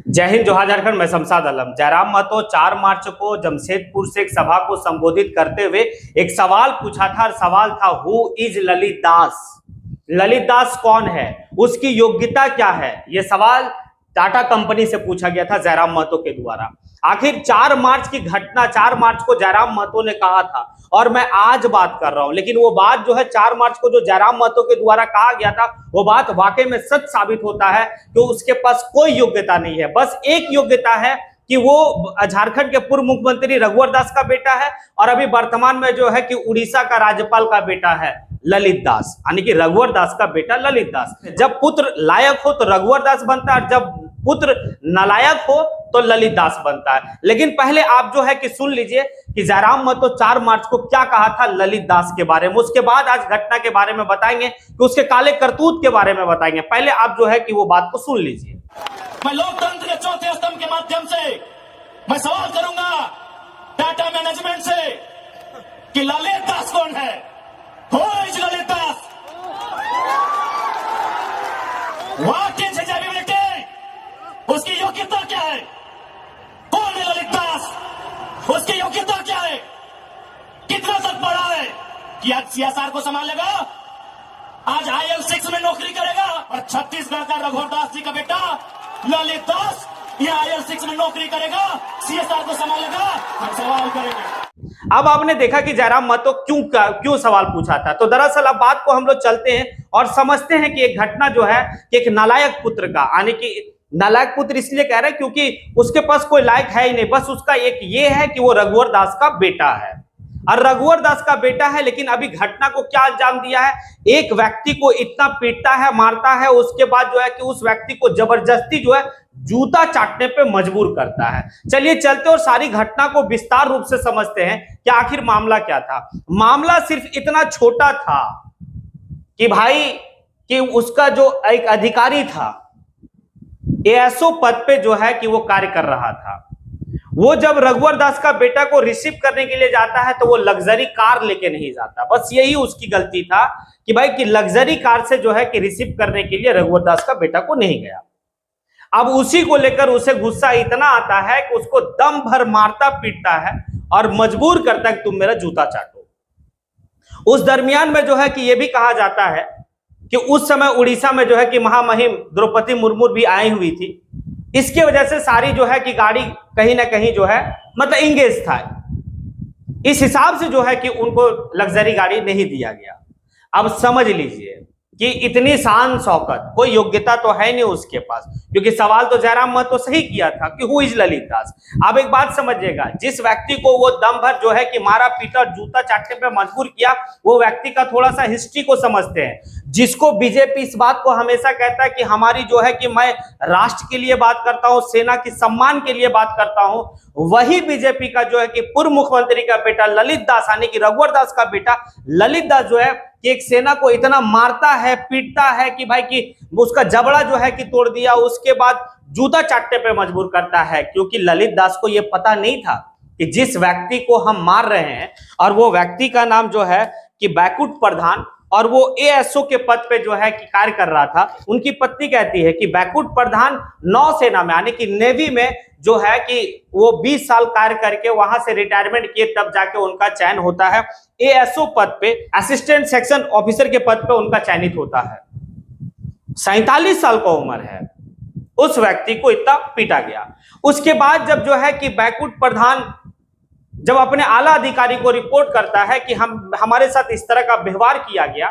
जय हिंद, जोहार झारखंड। मैं शमशाद आलम। जयराम महतो 4 मार्च को जमशेदपुर से एक सभा को संबोधित करते हुए एक सवाल पूछा था। सवाल था, हु इज ललित दास? ललित दास कौन है, उसकी योग्यता क्या है? यह सवाल टाटा कंपनी से पूछा गया था जयराम महतो के द्वारा। आखिर 4 मार्च की घटना, 4 मार्च को जयराम महतो ने कहा था और मैं आज बात कर रहा हूं, लेकिन वो बात जो है 4 मार्च को जो जयराम महतो के द्वारा कहा गया था वो बात वाकई में सच साबित होता है कि उसके पास कोई योग्यता नहीं है। बस एक योग्यता है कि वो झारखंड के पूर्व मुख्यमंत्री रघुवर दास का बेटा है और अभी वर्तमान में जो है कि उड़ीसा का राज्यपाल का बेटा है ललित दास, यानी कि रघुवर दास का बेटा ललित दास। जब पुत्र लायक हो तो रघुवर दास बनता है और जब पुत्र नालायक हो तो ललित दास बनता है। लेकिन पहले आप जो है कि सुन लीजिए कि जयराम महतो 4 मार्च को क्या कहा था ललित दास के बारे में। उसके बाद आज घटना के बारे में बताएंगे कि उसके काले करतूत के बारे में बताएंगे। पहले आप जो है कि वो बात को सुन लीजिए। मैं लोकतंत्र के चौथे स्तंभ के माध्यम से मैं सवाल करूंगा टाटा मैनेजमेंट से कि ललित दास कौन है? Who is Lalit Das? What is his ability? उसकी योग्यता क्या है? कौन है ललित दास? उसकी योग्यता क्या है? कितना तक पढ़ा है कि आज सीएसआर को संभालेगा, आज IL6 में नौकरी करेगा और छत्तीसगढ़ का रघुवर दास जी का बेटा ललित दास यह IL6 में नौकरी करेगा, सीएसआर को संभालेगा। हम सवाल करेंगे। अब आपने देखा कि जयराम महतो क्यों सवाल पूछा था। तो दरअसल अब बात को हम लोग चलते हैं और समझते हैं कि एक घटना जो है कि एक नालायक पुत्र का, यानी कि नालायक पुत्र इसलिए कह रहे हैं क्योंकि उसके पास कोई लायक है ही नहीं, बस उसका एक ये है कि वो रघुवर दास का बेटा है और रघुवर दास का बेटा है। लेकिन अभी घटना को क्या अंजाम दिया है, एक व्यक्ति को इतना पीटता है, मारता है, उसके बाद जो है कि उस व्यक्ति को जबरदस्ती जो है जूता चाटने पे मजबूर करता है। चलिए चलते और सारी घटना को विस्तार रूप से समझते हैं कि आखिर मामला क्या था। मामला सिर्फ इतना छोटा था कि भाई कि उसका जो एक अधिकारी था ASO पद पे जो है कि वो कार्य कर रहा था, वो जब रघुवर दास का बेटा को रिसीव करने के लिए जाता है तो वो लग्जरी कार लेके नहीं जाता। बस यही उसकी गलती था कि भाई कि लग्जरी कार से जो है कि रिसीव करने के लिए रघुवर दास का बेटा को नहीं गया। अब उसी को लेकर उसे गुस्सा इतना आता है कि उसको दम भर मारता पीटता है और मजबूर करता है कि तुम मेरा जूता चाटो। उस दरमियान में जो है कि यह भी कहा जाता है कि उस समय उड़ीसा में जो है कि महामहिम द्रौपदी मुर्मू भी आई हुई थी। इसके वजह से सारी जो है कि गाड़ी कहीं ना कहीं जो है मतलब इंगेज था। इस हिसाब से जो है कि उनको लग्जरी गाड़ी नहीं दिया गया। अब समझ लीजिए कि इतनी शान शौकत, कोई योग्यता तो है नहीं उसके पास, क्योंकि सवाल तो जयराम महतो सही किया था कि हु इज ललित दास। अब एक बात समझिएगा, जिस व्यक्ति को वो दम भर जो है कि मारा पीटा जूता चाटने पे मजबूर किया, वो व्यक्ति का थोड़ा सा हिस्ट्री को समझते हैं। जिसको बीजेपी इस बात को हमेशा कहता है कि हमारी जो है कि मैं राष्ट्र के लिए बात करता हूं, सेना की सम्मान के लिए बात करता हूं, वही बीजेपी का जो है कि पूर्व मुख्यमंत्री का बेटा ललित दास, यानी कि रघुवर दास का बेटा ललित दास जो है कि एक सेना को इतना मारता है पीटता है कि भाई कि उसका जबड़ा जो है कि तोड़ दिया, उसके बाद जूता चाटने पे मजबूर करता है। क्योंकि ललित दास को यह पता नहीं था कि जिस व्यक्ति को हम मार रहे हैं और वो व्यक्ति का नाम जो है कि बैकुंठ प्रधान और वो ASO के पद पे जो है कि कार्य कर रहा था। उनकी पत्नी कहती है कि बैकुंठ प्रधान नौसेना में, यानी कि नेवी में जो है कि वो 20 साल कार्य करके वहां से रिटायरमेंट किए, तब जाके उनका चयन होता है। ASO पद पे, असिस्टेंट सेक्शन ऑफिसर के पद पे उनका चयनित होता है। 47 साल का उम्र है, उस व्यक्ति को इतना पीटा गया। उसके बाद जब जो है कि बैकुंठ प्रधान जब अपने आला अधिकारी को रिपोर्ट करता है कि हमारे साथ इस तरह का व्यवहार किया गया,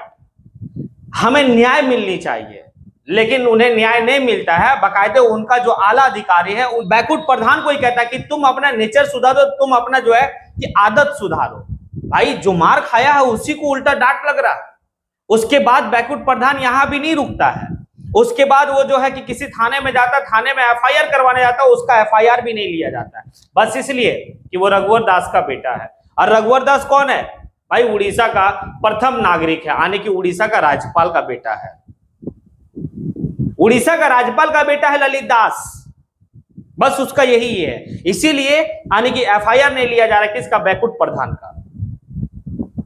हमें न्याय मिलनी चाहिए, लेकिन उन्हें न्याय नहीं मिलता है। बाकायदे उनका जो आला अधिकारी है बैकुंठ प्रधान को ही कहता है कि तुम अपना नेचर सुधारो, तुम अपना जो है कि आदत सुधारो। भाई जो मार खाया है उसी को उल्टा डांट लग रहा है। उसके बाद बैकुंठ प्रधान यहां भी नहीं रुकता है, उसके बाद वो जो है कि किसी थाने में जाता, थाने में FIR करवाने जाता, उसका FIR भी नहीं लिया जाता है, बस इसलिए कि वो रघुवर दास का बेटा है। और रघुवर दास कौन है भाई? उड़ीसा का प्रथम नागरिक है, यानी कि उड़ीसा का राज्यपाल का बेटा है। उड़ीसा का राज्यपाल का बेटा है ललित दास, बस उसका यही है। इसीलिए यानी कि FIR नहीं लिया जा रहा किसका? बैकुंठ प्रधान का।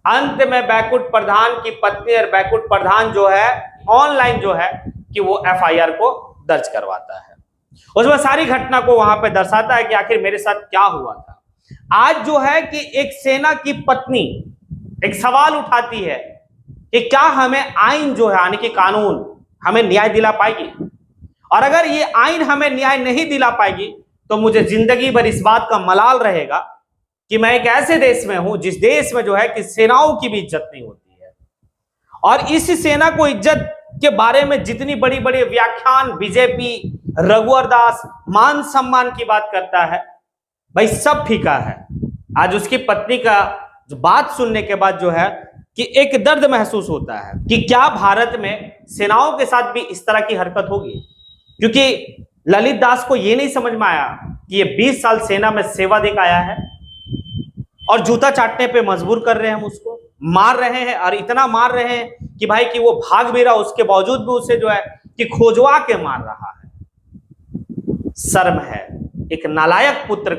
अंत में बैकुंठ प्रधान की पत्नी और बैकुंठ प्रधान जो है ऑनलाइन जो है कि वो FIR को दर्ज करवाता है। उसमें सारी घटना को वहां पे दर्शाता है कि आखिर मेरे साथ क्या हुआ था। आज जो है कि एक सेना की पत्नी एक सवाल उठाती है कि क्या हमें आइन जो है यानी कि कानून हमें न्याय दिला पाएगी, और अगर ये आइन हमें न्याय नहीं दिला पाएगी तो मुझे जिंदगी भर इस बात का मलाल रहेगा कि मैं एक ऐसे देश में हूं जिस देश में जो है कि सेनाओं की भी इज्जत नहीं होती है। और इस सेना को इज्जत के बारे में जितनी बड़ी बड़ी व्याख्यान बीजेपी, रघुवर दास मान सम्मान की बात करता है, भाई सब फीका है। आज उसकी पत्नी का जो बात सुनने के बाद जो है कि एक दर्द महसूस होता है कि क्या भारत में सेनाओं के साथ भी इस तरह की हरकत होगी, क्योंकि ललित दास को यह नहीं समझ में आया कि ये 20 साल सेना में सेवा देकर आया है और जूता चाटने पे मजबूर कर रहे हैं, हम उसको मार रहे हैं और इतना मार रहे हैं कि भाई कि वो भाग भी रहा, उसके बावजूद भी उसे जो है कि खोजवा के मार रहा है। शर्म है। एक नालायक पुत्र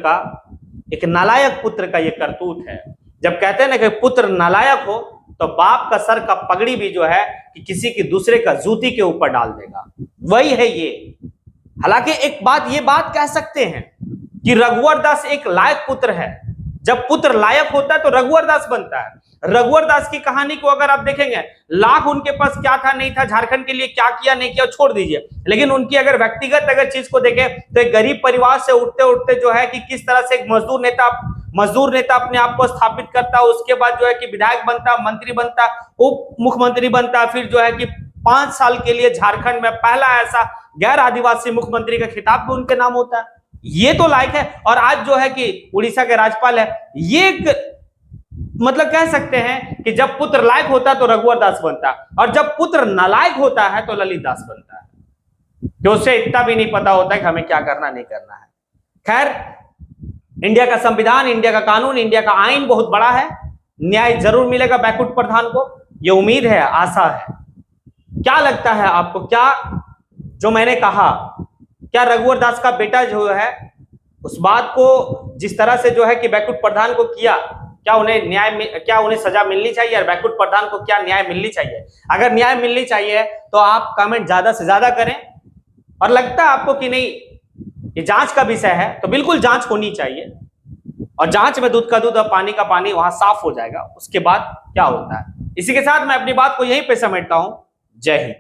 का ये करतूत है। जब कहते हैं ना कि पुत्र नालायक हो तो बाप का सर का पगड़ी भी जो है कि किसी की दूसरे का जूती के ऊपर डाल देगा, वही है ये। हालांकि एक बात ये बात कह सकते हैं कि रघुवर दास एक लायक पुत्र है। जब पुत्र लायक होता है तो रघुवर दास बनता है। रघुवर दास की कहानी को अगर आप देखेंगे, लाख उनके पास क्या था नहीं था, झारखंड के लिए क्या किया नहीं किया छोड़ दीजिए, लेकिन उनकी अगर व्यक्तिगत अगर चीज को देखें तो एक गरीब परिवार से उठते उठते जो है कि किस तरह से एक मजदूर नेता अपने आप को स्थापित करता, उसके बाद जो है कि विधायक बनता, मंत्री बनता, उप मुख्यमंत्री बनता, फिर जो है कि 5 साल के लिए झारखंड में पहला ऐसा गैर आदिवासी मुख्यमंत्री का खिताब भी उनके नाम होता है। ये तो लायक है। और आज जो है कि उड़ीसा के राज्यपाल है। ये मतलब कह सकते हैं कि जब पुत्र लायक होता है तो रघुवर दास बनता है, और जब पुत्र नालायक होता है तो ललित दास बनता है, तो उसे इतना भी नहीं पता होता है कि हमें क्या करना नहीं करना है। खैर, इंडिया का संविधान, इंडिया का कानून, इंडिया का आइन बहुत बड़ा है। न्याय जरूर मिलेगा बैकुंठ प्रधान को, ये उम्मीद है, आशा है। क्या लगता है आपको? क्या जो मैंने कहा, क्या रघुवर दास का बेटा जो है उस बात को जिस तरह से जो है कि बैकुंठ प्रधान को किया, क्या उन्हें सजा मिलनी चाहिए, और बैकुंठ प्रधान को क्या न्याय मिलनी चाहिए? अगर न्याय मिलनी चाहिए तो आप कमेंट ज्यादा से ज्यादा करें। और लगता है आपको कि नहीं ये जांच का विषय है, तो बिल्कुल जांच होनी चाहिए, और जांच में दूध का दूध और पानी का पानी वहां साफ हो जाएगा। उसके बाद क्या होता है, इसी के साथ मैं अपनी बात को यहीं पे समेटता हूं। जय हिंद।